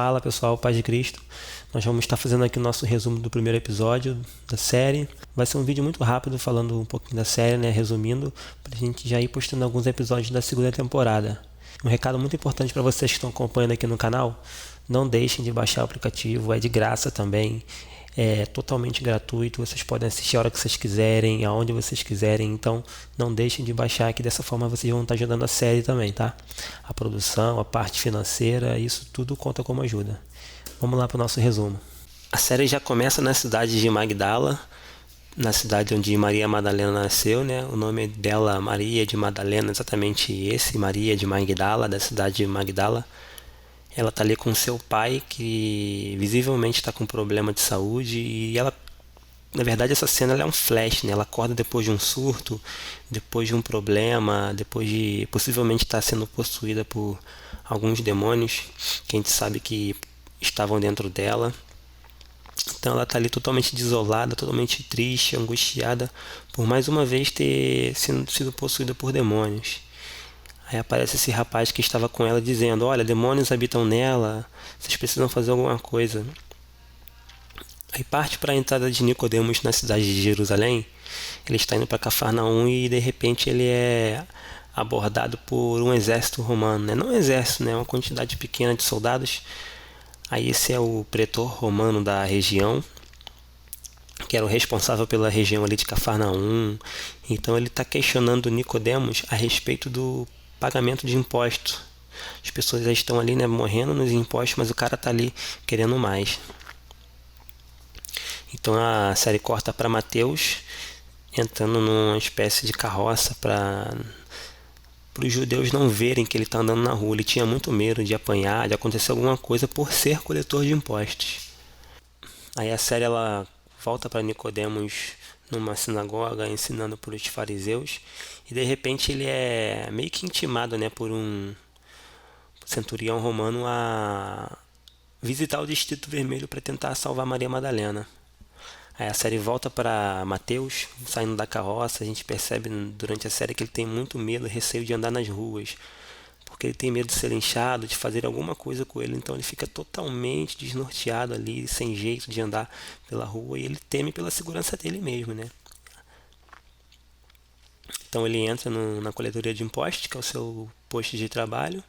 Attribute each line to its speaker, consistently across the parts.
Speaker 1: Fala pessoal, paz de Cristo. Nós vamos estar fazendo aqui o nosso resumo do primeiro episódio da série. Vai ser um vídeo muito rápido falando um pouquinho da série, né, resumindo, pra gente já ir postando alguns episódios da segunda temporada. Um recado muito importante para vocês que estão acompanhando aqui no canal: não deixem de baixar o aplicativo, é de graça também. É totalmente gratuito, vocês podem assistir a hora que vocês quiserem, aonde vocês quiserem, então não deixem de baixar, que dessa forma vocês vão estar ajudando a série também, tá? A produção, a parte financeira, isso tudo conta como ajuda. Vamos lá para o nosso resumo. A série já começa na cidade de Magdala, na cidade onde Maria Madalena nasceu, né? O nome dela, Maria de Madalena, exatamente esse, Maria de Magdala, da cidade de Magdala. Ela está ali com seu pai, que visivelmente está com problema de saúde, e ela, na verdade, essa cena ela é um flash, né? Ela acorda depois de um surto, depois de um problema, depois de possivelmente estar sendo possuída por alguns demônios que a gente sabe que estavam dentro dela. Então ela está ali totalmente desolada, totalmente triste, angustiada, por mais uma vez ter sido possuída por demônios. Aí aparece esse rapaz que estava com ela dizendo: olha, demônios habitam nela, vocês precisam fazer alguma coisa. Aí parte para a entrada de Nicodemos na cidade de Jerusalém. Ele está indo para Cafarnaum e de repente ele é abordado por um exército romano, né? Não um exército, né? Uma quantidade pequena de soldados. Aí esse é o pretor romano da região, que era o responsável pela região ali de Cafarnaum. Então ele está questionando Nicodemos a respeito do pagamento de impostos. As pessoas já estão ali, né, morrendo nos impostos, mas o cara está ali querendo mais. Então a série corta para Mateus entrando numa espécie de carroça para os judeus não verem que ele está andando na rua. Ele tinha muito medo de apanhar, de acontecer alguma coisa por ser coletor de impostos. Aí a série ela volta para Nicodemos numa sinagoga ensinando para os fariseus, e de repente ele é meio que intimado, né, por um centurião romano a visitar o Distrito Vermelho para tentar salvar Maria Madalena. Aí a série volta para Mateus, saindo da carroça. A gente percebe durante a série que ele tem muito medo, receio de andar nas ruas, porque ele tem medo de ser linchado, de fazer alguma coisa com ele. Então ele fica totalmente desnorteado ali, sem jeito de andar pela rua, e ele teme pela segurança dele mesmo, né? Então ele entra na coletoria de impostos, que é o seu posto de trabalho.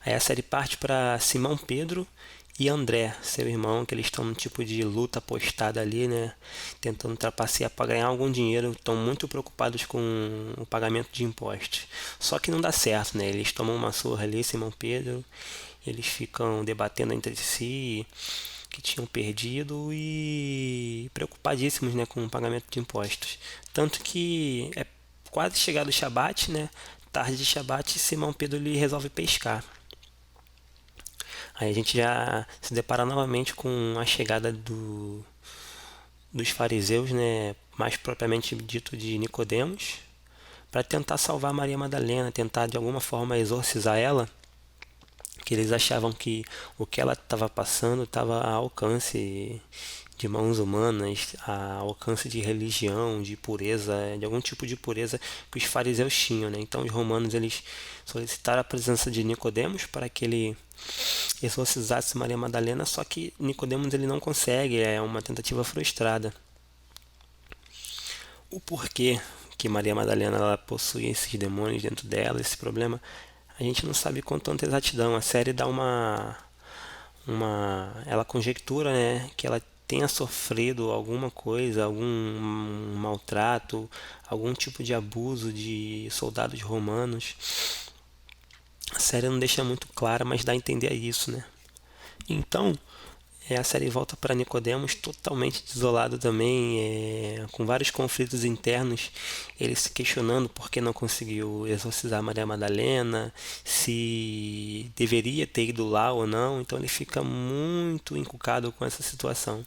Speaker 1: Aí a série parte para Simão Pedro e André, seu irmão, que eles estão num tipo de luta apostada ali, né? Tentando trapacear para ganhar algum dinheiro. Estão muito preocupados com o pagamento de impostos. Só que não dá certo, né? Eles tomam uma surra ali, Simão Pedro. Eles ficam debatendo entre si que tinham perdido e preocupadíssimos, né, com o pagamento de impostos. Tanto que é quase chegado o Shabat, né? Tarde de Shabat, Simão Pedro ele resolve pescar. Aí a gente já se depara novamente com a chegada dos fariseus, né, mais propriamente dito de Nicodemos, para tentar salvar Maria Madalena, tentar de alguma forma exorcizar ela, que eles achavam que o que ela estava passando estava ao alcance de mãos humanas, a alcance de religião, de pureza, de algum tipo de pureza que os fariseus tinham, né? Então os romanos eles solicitaram a presença de Nicodemos para que ele exorcizasse Maria Madalena, só que Nicodemos ele não consegue, é uma tentativa frustrada. O porquê que Maria Madalena ela possui esses demônios dentro dela, esse problema, a gente não sabe com tanta exatidão. A série dá ela conjectura, né, que ela tenha sofrido alguma coisa, algum maltrato, algum tipo de abuso de soldados romanos. A série não deixa muito clara, mas dá a entender isso, né? Então, a série volta para Nicodemos totalmente desolado também, com vários conflitos internos, ele se questionando por que não conseguiu exorcizar Maria Madalena, se deveria ter ido lá ou não. Então ele fica muito encucado com essa situação.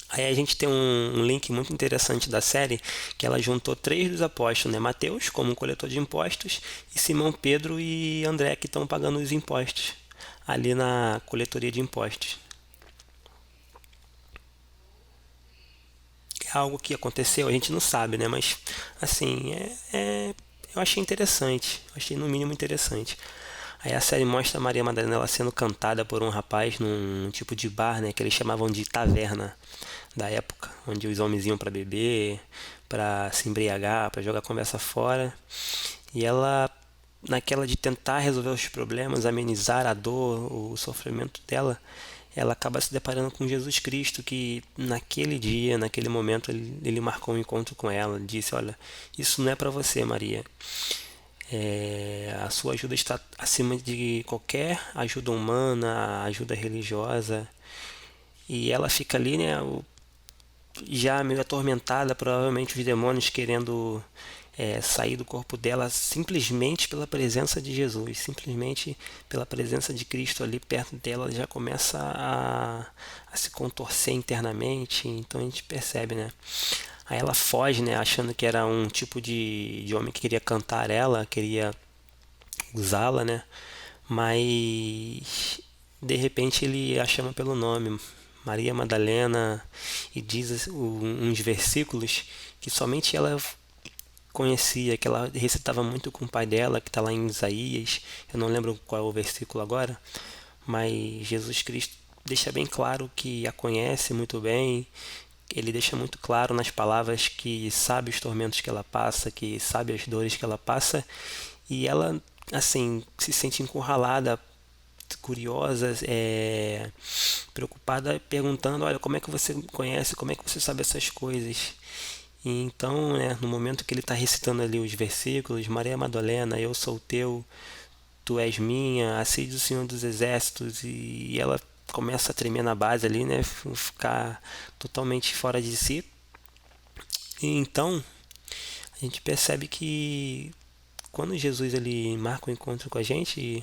Speaker 1: Aí a gente tem um link muito interessante da série, que ela juntou três dos apóstolos, né? Mateus, como coletor de impostos, e Simão Pedro e André, que estão pagando os impostos ali na coletoria de impostos. É algo que aconteceu, a gente não sabe, né? Mas, assim, eu achei interessante. Eu achei, no mínimo, interessante. Aí a série mostra a Maria Madalena ela sendo cantada por um rapaz num tipo de bar, né, que eles chamavam de taverna da época, onde os homens iam para beber, para se embriagar, para jogar a conversa fora. E ela, naquela de tentar resolver os problemas, amenizar a dor, o sofrimento dela, ela acaba se deparando com Jesus Cristo, que naquele dia, naquele momento, ele marcou um encontro com ela. Ele disse: Olha, isso não é para você, Maria. A sua ajuda está acima de qualquer ajuda humana, ajuda religiosa. E ela fica ali, né, já meio atormentada, provavelmente os demônios querendo sair do corpo dela simplesmente pela presença de Jesus, simplesmente pela presença de Cristo ali perto dela, ela já começa a se contorcer internamente. Então a gente percebe, né? Aí ela foge, né, achando que era um tipo de homem que queria cantar ela, queria usá-la, né? Mas de repente ele a chama pelo nome, Maria Madalena, e diz uns versículos que somente ela conhecia, que ela recitava muito com o pai dela, que está lá em Isaías. Eu não lembro qual é o versículo agora, mas Jesus Cristo deixa bem claro que a conhece muito bem. Ele deixa muito claro nas palavras que sabe os tormentos que ela passa, que sabe as dores que ela passa, e ela, assim, se sente encurralada, curiosa, preocupada, perguntando: Olha, como é que você conhece, como é que você sabe essas coisas? E então, né, no momento que ele está recitando ali os versículos: Maria Madalena, eu sou teu, tu és minha, assim diz o Senhor dos Exércitos, e ela começa a tremer na base ali, né, ficar totalmente fora de si. E então a gente percebe que quando Jesus ele marca o encontro com a gente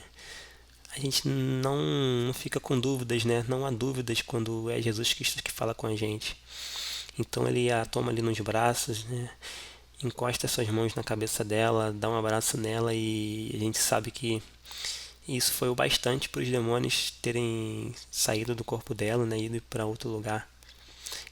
Speaker 1: não fica com dúvidas, né? Não há dúvidas quando é Jesus Cristo que fala com a gente. Então ele a toma ali nos braços, né? Encosta suas mãos na cabeça dela, dá um abraço nela, e a gente sabe que isso foi o bastante para os demônios terem saído do corpo dela, né? Ido para outro lugar.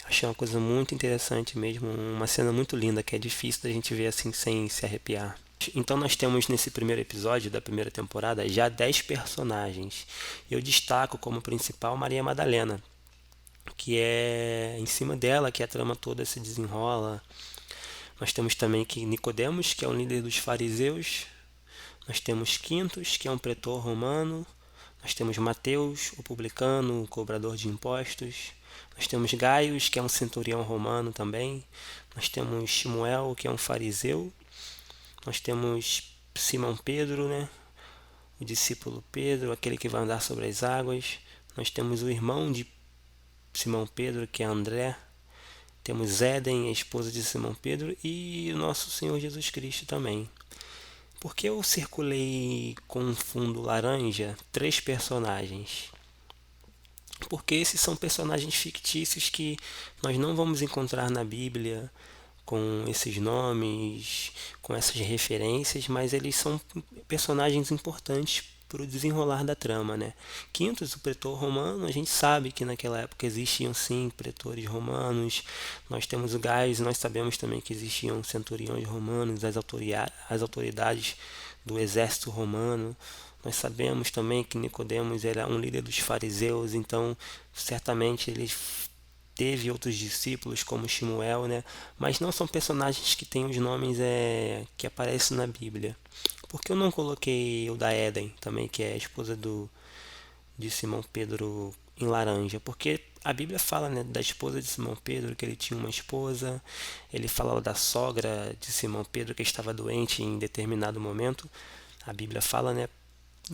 Speaker 1: Achei uma coisa muito interessante mesmo, uma cena muito linda que é difícil da gente ver assim sem se arrepiar. Então nós temos nesse primeiro episódio da primeira temporada já 10 personagens. Eu destaco como principal Maria Madalena, que é em cima dela que a trama toda se desenrola. Nós temos também que Nicodemos, que é o líder dos fariseus. Nós temos Quintus, que é um pretor romano. Nós temos Mateus, o publicano, o cobrador de impostos. Nós temos Gaius, que é um centurião romano também. Nós temos Shmuel, que é um fariseu. Nós temos Simão Pedro, né? O discípulo Pedro, aquele que vai andar sobre as águas. Nós temos o irmão de Simão Pedro, que é André. Temos Éden, a esposa de Simão Pedro, e o nosso Senhor Jesus Cristo também. Por que eu circulei com um fundo laranja 3 personagens? Porque esses são personagens fictícios que nós não vamos encontrar na Bíblia com esses nomes, com essas referências, mas eles são personagens importantes para o desenrolar da trama, né? Quintus, o pretor romano, a gente sabe que naquela época existiam sim pretores romanos. Nós temos o Gaius, nós sabemos também que existiam centuriões romanos, as autoridades do exército romano. Nós sabemos também que Nicodemos era um líder dos fariseus, então certamente ele teve outros discípulos como Shmuel, né? Mas não são personagens que têm os nomes que aparecem na Bíblia. Por que eu não coloquei o da Éden também, que é a esposa de Simão Pedro, em laranja? Porque a Bíblia fala, né, da esposa de Simão Pedro, que ele tinha uma esposa. Ele fala da sogra de Simão Pedro, que estava doente em determinado momento. A Bíblia fala, né?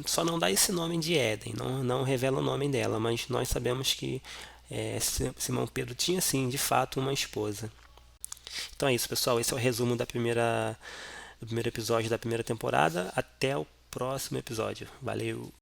Speaker 1: Só não dá esse nome de Éden, não revela o nome dela, mas nós sabemos que Simão Pedro tinha sim, de fato, uma esposa. Então é isso, pessoal. Esse é o resumo do primeiro episódio da primeira temporada. Até o próximo episódio. Valeu!